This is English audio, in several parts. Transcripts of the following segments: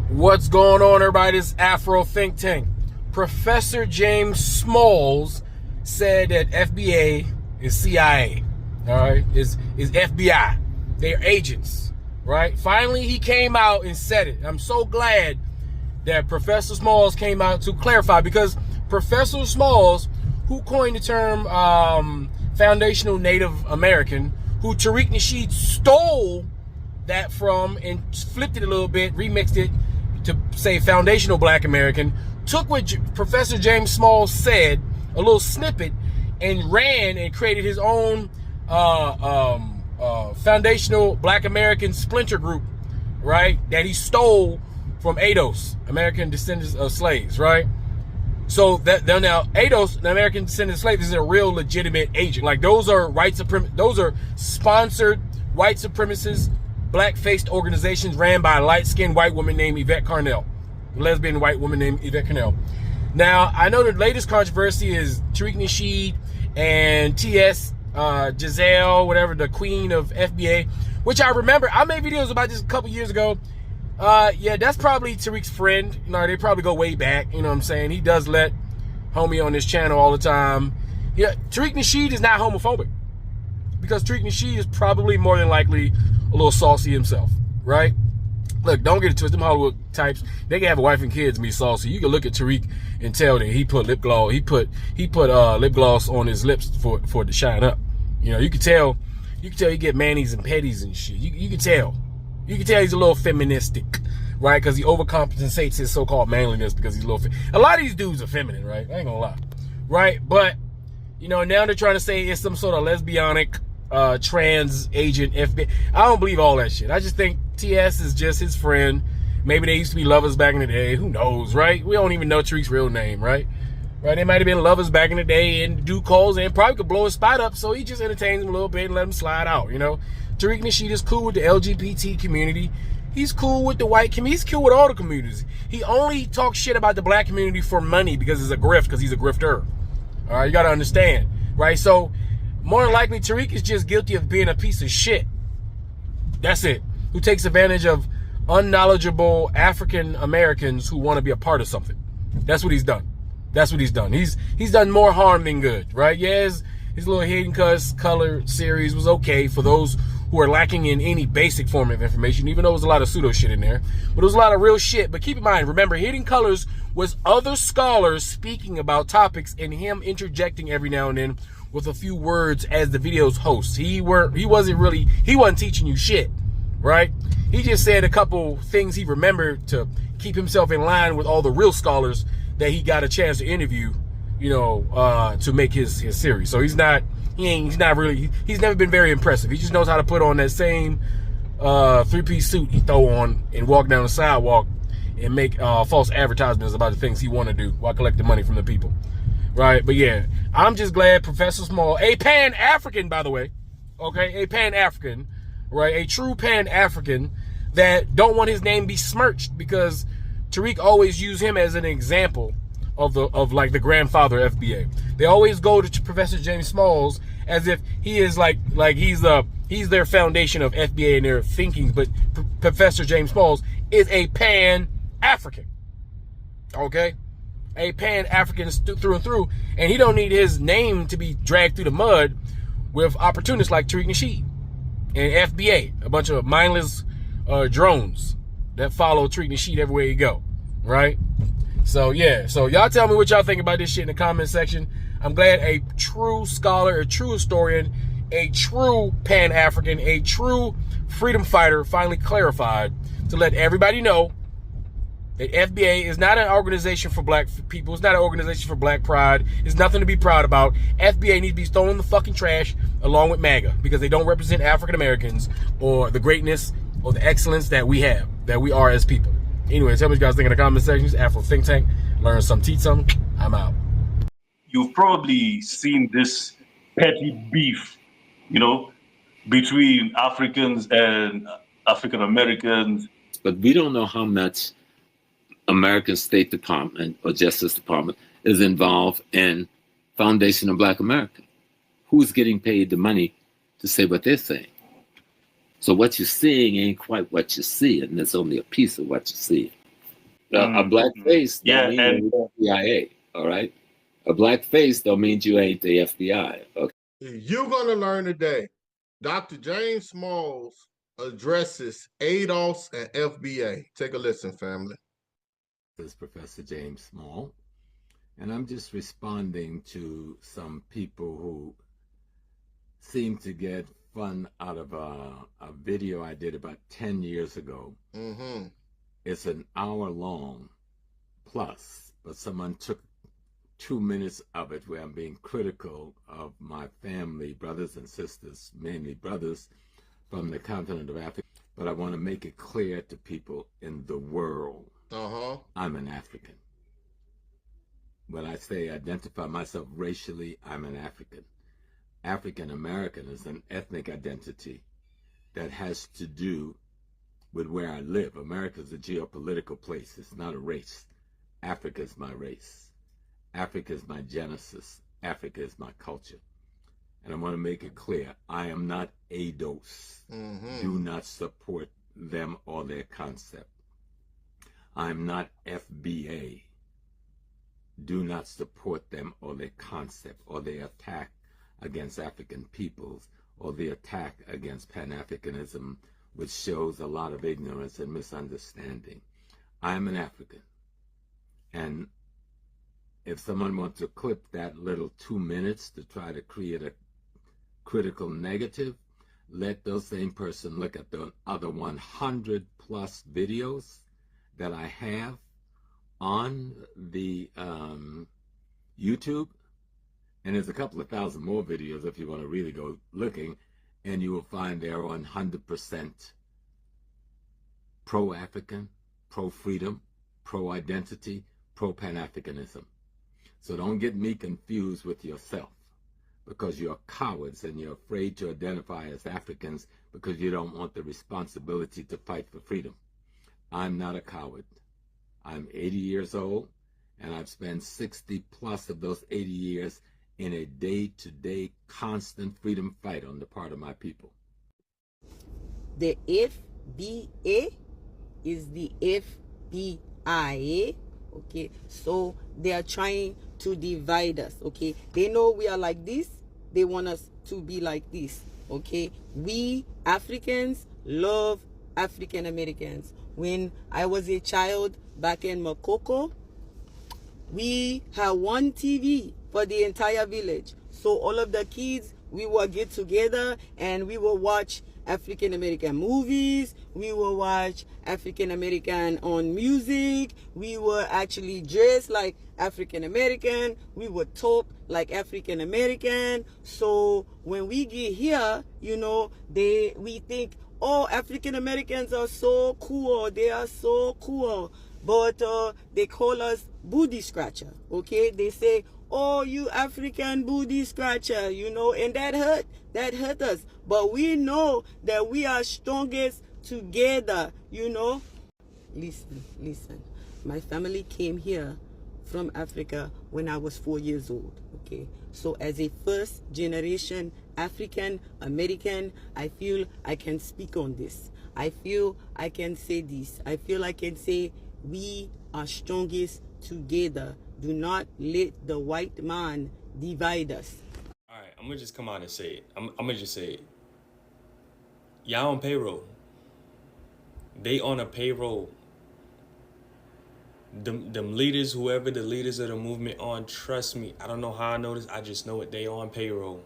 What's going on, everybody? This Afro Think Tank. Professor James Smalls said that FBA is CIA, all right? Is FBI. They're agents, right? Finally, he came out and said it. I'm so glad that Professor Smalls came out to clarify, because Professor Smalls, who coined the term foundational Native American, who Tariq Nasheed stole that from and flipped it a little bit, remixed it to say foundational Black American, took what Professor James Smalls said, a little snippet, and ran and created his own foundational Black American splinter group, right? That he stole from ADOS, American Descendants of Slaves, right? So that now ADOS, the American Descendants of Slaves, is a real legitimate agent. Like, those are those are sponsored white supremacist, black-faced organizations ran by a light-skinned white woman named Yvette Carnell, a lesbian white woman named Yvette Carnell. Now, I know the latest controversy is Tariq Nasheed and T.S. Giselle, whatever, the queen of FBA, which I remember. I made videos about this a couple years ago. Yeah, that's probably Tariq's friend. You know, they probably go way back. You know what I'm saying? He does let homie on this channel all the time. Yeah, Tariq Nasheed is not homophobic, because Tariq Nasheed is probably more than likely a little saucy himself, right? Look, don't get it twisted. Them Hollywood types, they can have a wife and kids and be saucy. You can look at Tariq and tell that he put lip gloss. He put lip gloss on his lips for it to shine up. You know, you can tell. You can tell he get manis and petties and shit. You can tell. You can tell he's a little feministic, right? Because he overcompensates his so-called manliness because he's a little. A lot of these dudes are feminine, right? I ain't gonna lie, right? But you know, now they're trying to say it's some sort of lesbianic trans agent FBI. I don't believe all that shit. I just think TS is just his friend. Maybe they used to be lovers back in the day. Who knows, right? We don't even know Tariq's real name, right? Right? They might have been lovers back in the day and do calls and probably could blow his spot up, so he just entertains him a little bit and let him slide out, you know? Tariq Nasheed is cool with the LGBT community. He's cool with the white community. He's cool with all the communities. He only talks shit about the black community for money because it's a grift, because he's a grifter. All right, you got to understand, right? So more than likely, Tariq is just guilty of being a piece of shit. That's it. Who takes advantage of unknowledgeable African Americans who want to be a part of something. That's what he's done. That's what he's done. He's done more harm than good, right? Yeah, his little Hidden Cuss color series was okay for those who are lacking in any basic form of information, even though there was a lot of pseudo shit in there. But there was a lot of real shit. But keep in mind, remember, Hidden Colors was other scholars speaking about topics and him interjecting every now and then with a few words as the video's host. He wasn't teaching you shit, right? He just said a couple things he remembered to keep himself in line with all the real scholars that he got a chance to interview, you know, to make his series. So he's never been very impressive. He just knows how to put on that same three-piece suit he throw on and walk down the sidewalk and make false advertisements about the things he want to do while collecting money from the people. Right, but yeah, I'm just glad Professor Small, a Pan-African, by the way, okay, a Pan-African, right, a true Pan-African that don't want his name besmirched, because Tariq always used him as an example of like the grandfather of FBA. They always go to Professor James Smalls as if he is like he's their foundation of FBA and their thinking, but Professor James Smalls is a Pan-African, okay? A Pan-African through and through, and he don't need his name to be dragged through the mud with opportunists like Tariq Nasheed and FBA, a bunch of mindless drones that follow Tariq Nasheed everywhere you go, right? So yeah, so y'all tell me what y'all think about this shit in the comment section. I'm glad a true scholar, a true historian, a true Pan-African, a true freedom fighter finally clarified to let everybody know that FBA is not an organization for black people. It's not an organization for black pride. It's nothing to be proud about. FBA needs to be thrown in the fucking trash along with MAGA, because they don't represent African Americans or the greatness or the excellence that we have, that we are as people. Anyway, tell me what you guys think in the comment sections. Afro Think Tank. Learn some, teach some. I'm out. You've probably seen this petty beef, you know, between Africans and African Americans. But we don't know how much American State Department or Justice Department is involved in Foundation of Black America. Who's getting paid the money to say what they're saying? So what you're seeing ain't quite what you see, and there's only a piece of what you see. A black face don't Yeah, mean and you're the CIA, all right? A black face don't mean you ain't the FBI, okay? You're going to learn today. Dr. James Smalls addresses ADOS and FBA. Take a listen, family. This is Professor James Small, and I'm just responding to some people who seem to get fun out of a video I did about 10 years ago. It's an hour long plus, but someone took 2 minutes of it where I'm being critical of my family, brothers and sisters, mainly brothers from the continent of Africa. But I want to make it clear to people in the world, I'm an African. When I say identify myself racially, I'm an African. African American is an ethnic identity that has to do with where I live. America is a geopolitical place. It's not a race. Africa is my race. Africa is my genesis. Africa is my culture. And I want to make it clear, I am not ADOS. Do not support them or their concept. I'm not FBA. Do not support them or their concept or their attack against African peoples or the attack against Pan-Africanism, which shows a lot of ignorance and misunderstanding. I'm an African. And if someone wants to clip that little 2 minutes to try to create a critical negative, let those same person look at the other 100 plus videos that I have on the YouTube. And there's a couple of thousand more videos if you want to really go looking, and you will find they're 100% pro-African, pro-freedom, pro-identity, pro-Pan-Africanism. So don't get me confused with yourself, because you're cowards and you're afraid to identify as Africans because you don't want the responsibility to fight for freedom. I'm not a coward. I'm 80 years old, and I've spent 60 plus of those 80 years in a day-to-day constant freedom fight on the part of my people. The FBA is the FBI, okay? So they are trying to divide us, okay? They know we are like this. They want us to be like this, okay? We Africans love African Americans. When I was a child back in Makoko, we had one TV for the entire village. So all of the kids, we would get together and we will watch African American movies. We will watch African American on music. We will actually dress like African American. We would talk like African American. So when we get here, you know, we think, oh, African Americans are so cool. They are so cool. But they call us booty scratcher, okay? They say, oh, you African booty scratcher, you know, and that hurt us. But we know that we are strongest together, you know. Listen. My family came here from Africa when I was 4 years old, okay? So as a first generation African American, I feel I can speak on this. I feel I can say this. I feel I can say we are strongest together. Do not let the white man divide us. All right, I'm gonna just come out and say it. I'm gonna just say it. Y'all on payroll. They on a payroll. Them leaders, whoever the leaders of the movement on, trust me, I don't know how I know this. I just know it. They on payroll.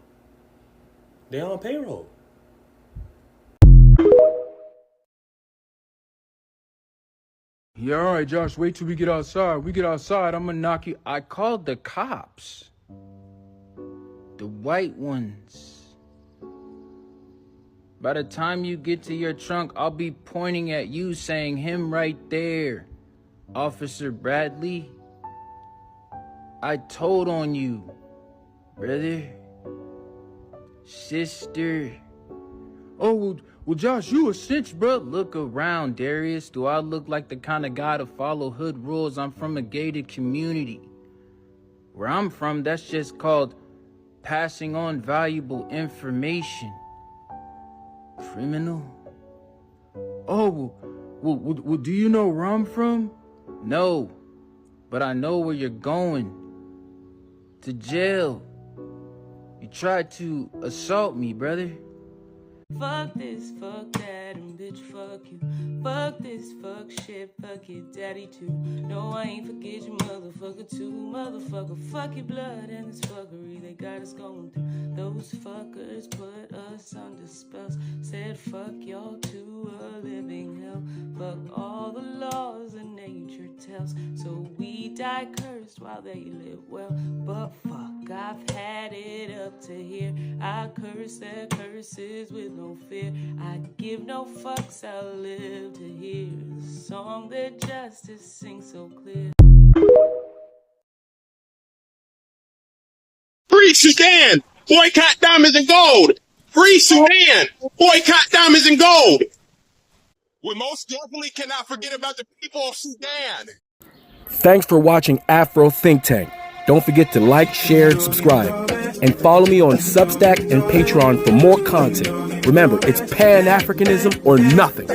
They on payroll. Yeah, all right, Josh, wait till we get outside. We get outside, I'm gonna knock you. I called the cops. The white ones. By the time you get to your trunk, I'll be pointing at you saying him right there. Officer Bradley. I told on you, brother. Sister. Oh, well, Josh, you a cinch, bro. Look around, Darius. Do I look like the kind of guy to follow hood rules? I'm from a gated community. Where I'm from, that's just called passing on valuable information. Criminal? Oh, well, do you know where I'm from? No, but I know where you're going. To jail. You tried to assault me, brother. Fuck this, fuck that, and bitch, fuck you. Fuck this, fuck shit, fuck your daddy too. No, I ain't forget you, motherfucker too. Motherfucker, fuck your blood and this fuckery they got us going through. Those fuckers put us under spells. Said fuck y'all to a living hell. Fuck all the laws that nature tells. So we die cursed while they live well. But fuck, I've had it up to here. I curse their curses with no fear. I give no fucks, I'll live to hear the song that justice sings so clear. Free Sudan! Boycott diamonds and gold! Free Sudan! Boycott diamonds and gold! We most definitely cannot forget about the people of Sudan! Thanks for watching Afro Think Tank. Don't forget to like, share, and subscribe. And follow me on Substack and Patreon for more content. Remember, it's Pan-Africanism or nothing.